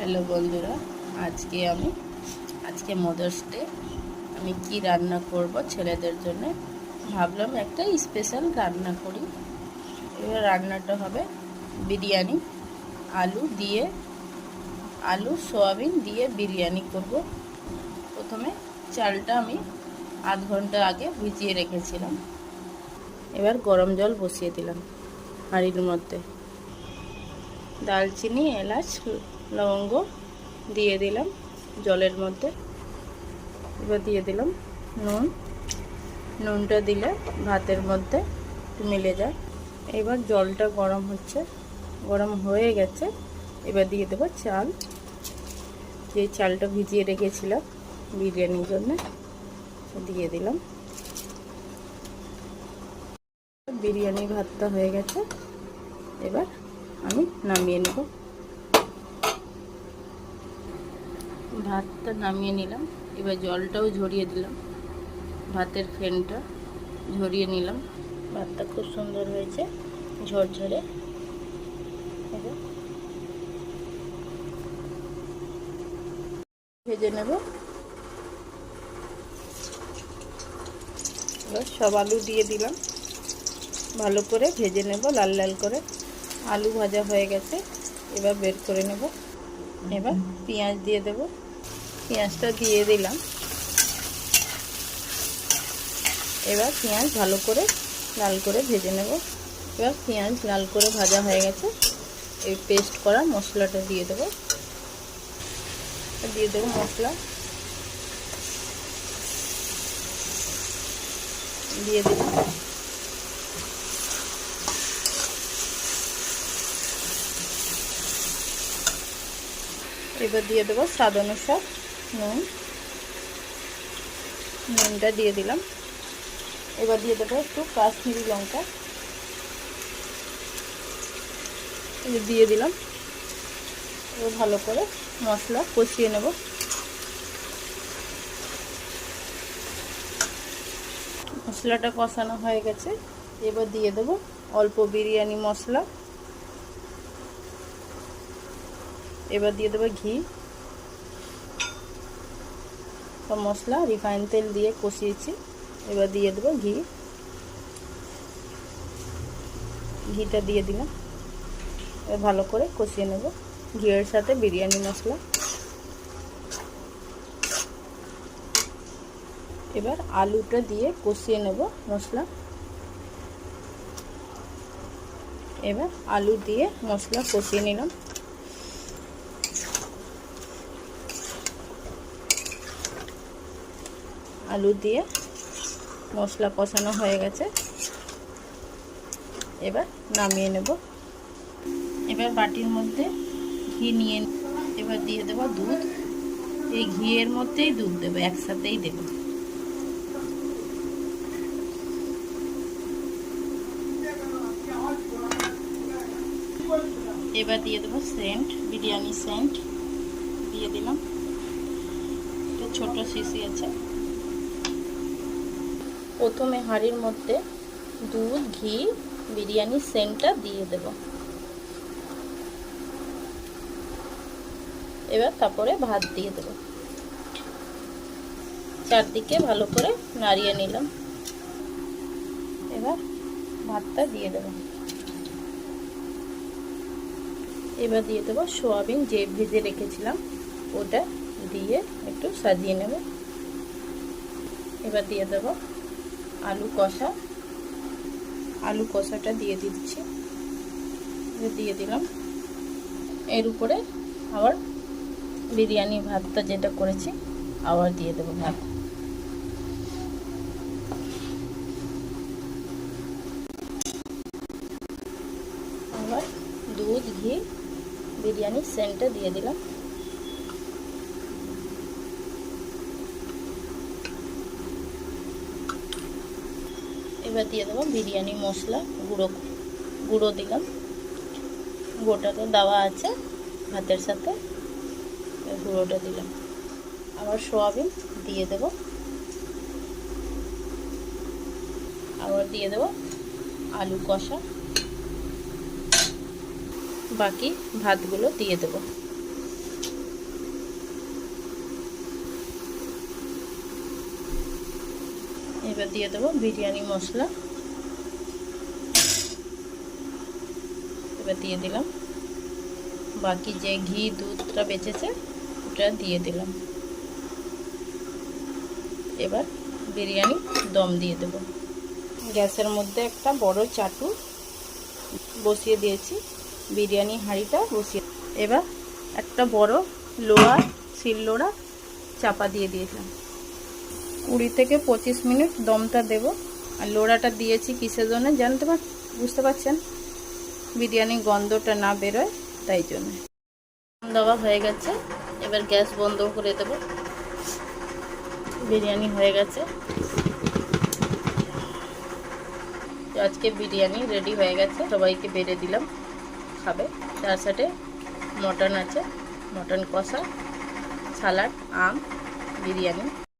Hello বন্ধুরা, আজকে mother's day. আমি কি রান্না করব ছেলেদের জন্য ভাবলাম একটা স্পেশাল রান্না করি। এবার রান্নাটা হবে বিরিয়ানি। আলু সয়াবিন দিয়ে বিরিয়ানি করব। প্রথমে চালটা আমি আধ ঘন্টা আগে ভিজিয়ে রেখেছিলাম। এবার গরম জল বসিয়ে দিলাম হাঁড়ির মধ্যে। দালচিনি, এলাচ, লবঙ্গ দিয়ে দিলাম জলের মধ্যে। এবার দিয়ে দিলাম নুনটা দিলে ভাতের মধ্যে মিলে যায়। এবার জলটা গরম হয়ে গেছে। এবার দিয়ে দেবো চাল, যে চালটা ভিজিয়ে রেখেছিলাম বিরিয়ানির জন্য দিয়ে দিলাম। বিরিয়ানি ভাতটা হয়ে গেছে, এবার আমি নামিয়ে নেব। ভাতটা নামিয়ে নিলাম। এবার জলটাও ঝরিয়ে দিলাম, ভাতের ফেনটা ঝরিয়ে নিলাম। ভাতটা খুব সুন্দর হয়েছে, ঝরঝরে। এবার ভেজে নেব। এবার সব আলু দিয়ে দিলাম, ভালো করে ভেজে নেব লাল লাল করে। আলু ভাজা হয়ে গেছে, এবার বের করে নেব। এবার পেঁয়াজ দিয়ে দেব। পেঁয়াজটা দিয়ে দিলাম। এবার পেঁয়াজ ভালো করে লাল করে ভেজে নেব। এবার পেঁয়াজ লাল করে ভাজা হয়ে গেছে, এই পেস্ট করা মশলাটা দিয়ে দেব। মশলা দিয়ে দিলাম। এবার দিয়ে দেবো স্বাদ অনুসার নুনটা দিয়ে দিলাম। এবার দিয়ে দেবো একটু কাশ্মীরি লঙ্কা দিয়ে দিলাম। এবার ভালো করে মশলা কষিয়ে নেব। মশলাটা কষানো হয়ে গেছে, এবার দিয়ে দেব অল্প বিরিয়ানি মশলা। এবার দিয়ে দেবো ঘি। সব মশলা রিফাইন তেল দিয়ে কষিয়েছি, এবার দিয়ে দেবো ঘিটা দিয়ে দিলাম। এবার ভালো করে কষিয়ে নেব ঘিয়ের সাথে বিরিয়ানি মশলা। এবার আলুটা দিয়ে কষিয়ে নেব মশলা। এবার আলু দিয়ে মশলা কষিয়ে নিলাম। আলু দিয়ে মশলা কষানো হয়ে গেছে, এবার নামিয়ে নেব। এবার বাটির মধ্যে ঘি নিয়ে এবার দিয়ে দেব দুধ। এই ঘিয়ের মধ্যেই দুধ দেবো, একসাথেই দেব। এবার দিয়ে দেবো বিরিয়ানি সেন্ট দিয়ে দিলাম। একটা ছোট শিশি আছে। প্রথমে হাঁড়ির মধ্যে দুধ, ঘি, বিরিয়ানি সেন্টটা দিয়ে দেব। এবার তারপরে ভাত দিয়ে দেব। চারদিকে ভালো করে নাড়িয়ে নিলাম। এবার ভাতটা দিয়ে দেব। এবার দিয়ে দেবো সয়াবিন যে ভেজে রেখেছিলাম, ওটা দিয়ে একটু সাজিয়ে নেব। এবার দিয়ে দেবো আলু কষাটা দিয়ে দিচ্ছি। দিয়ে দিলাম। এর উপরে আবার বিরিয়ানি ভাতটা যেটা করেছি আবার দিয়ে দেবো ভাত। আবার দুধ, ঘি, বিরিয়ানি সেন্টটা দিয়ে দিলাম। এবার দিয়ে দেবো বিরিয়ানি মশলা গুঁড়ো দিলাম। গোটা তো দেওয়া আছে ভাতের সাথে, গুঁড়োটা দিলাম। আবার সয়াবিন দিয়ে দেব। আবার দিয়ে দেব আলু কষা। বাকি ভাতগুলো দিয়ে দেব। এবার দিয়ে দেবো বিরিয়ানি মশলা, এবার দিয়ে দিলাম বাকি যে ঘি দুধটা বেঁচেছে ওটা দিয়ে দিলাম। এবার বিরিয়ানি দম দিয়ে দেব। গ্যাসের মধ্যে একটা বড় চাটু বসিয়ে দিয়েছি, বিরিয়ানি হাঁড়িটা বসিয়ে, এবার একটা বড় লোহার শিলনোড়া চাপা দিয়ে দিয়েছিলাম। 20 থেকে 25 মিনিট দমটা দেব। আর লোড়াটা দিয়েছি কিসের জন্য বুঝতে পারছেন, বিরিয়ানির গন্ধটা না বেরোয় তাই জন্য। দেওয়া হয়ে গেছে, এবার গ্যাস বন্ধ করে দেব। বিরিয়ানি হয়ে গেছে, আজকে বিরিয়ানি রেডি হয়ে গেছে, সবাইকে বেড়ে দিলাম খাবে। তার সাথে মটন আছে, মটন কষা, সালাড, আম, বিরিয়ানি।